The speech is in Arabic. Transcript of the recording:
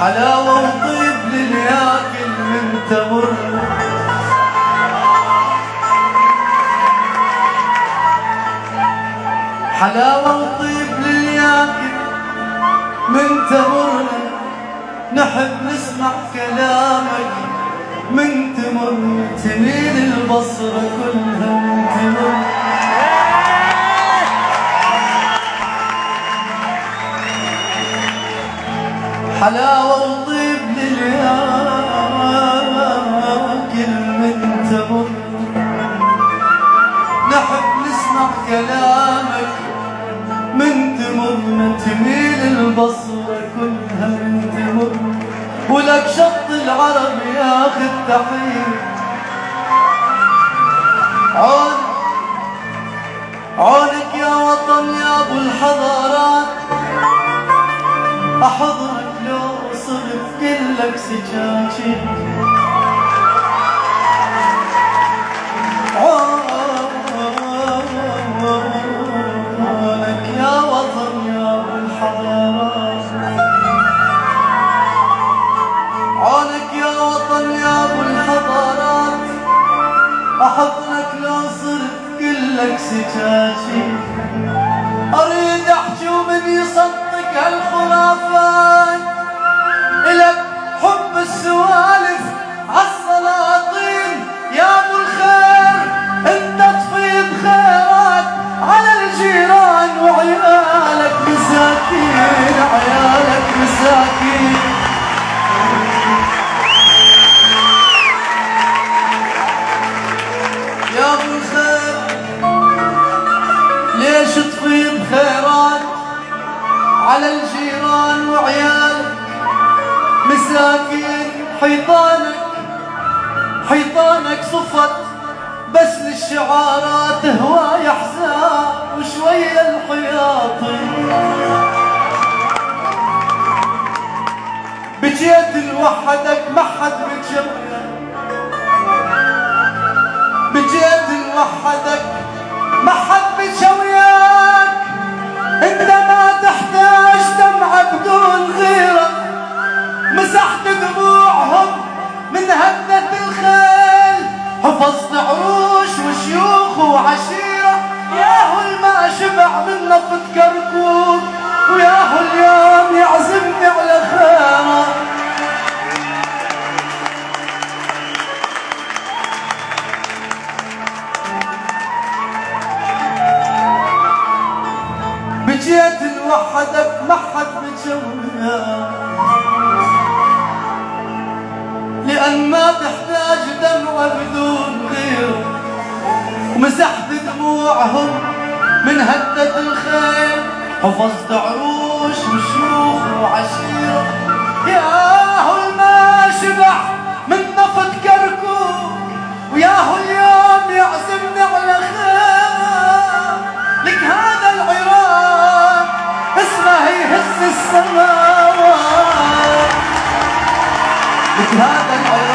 حلاوة وطيب للياكل من تمر، حلاوة وطيب للياكل من تمر، نحب نسمع كلامك من تمر، تميل البصرة كلها من تمر. حلاوة وطيب للياكل من تمر، نحب نسمع كلامك من تمر، تميل البصرة كلها من تمر. ولك شط العرب ياخذ تحية، عونك يا وطن يا ابو الحضارات، احضرك لو صرت كلك سجاجي. عونك يا وطن يا ابو الحضارات، عونك يا وطن يا ابو الحضارات، احضنك لو صرت كلك سجاجي. اريد احكي ومن يصدق هالخرافات، الك حب السوالف عالسلاطين يا ابو الخير، انت تفيض خيرات على الجيران وعيالك مساكين، عيالك مساكين. يا ابو الخير ليش تفيض خيرات على الجيران وعيالك مساكين؟ حيطانك صفت بس للشعارات، هواي احزان وشوية الحياطين. بجيت لوحدك ما حد بتجوياك، بجيت لوحدك ما حد بتجوياك، انت ما تحتاج دمعة بدون غيرة، مسحت دموعهم من هدة الخيل، حفظت عروش وشيوخ وعشيرة، ياهو الما شبع من نفط كركوك، وياهو اليوم يعزمني على خيرة. بجيت لوحدك ما حد بتجوياك، لأن ما تحتاج دمعة بدون غيره، ومسحت دموعهم من هدة الخيل، حفظت عروش وشيوخ وعشيرة، ياهو الما شبع من نفط كركوك، وياهو اليوم يعزمني على خير. لك هذا العراق اسمه يهز السماوات، لك هذا العراق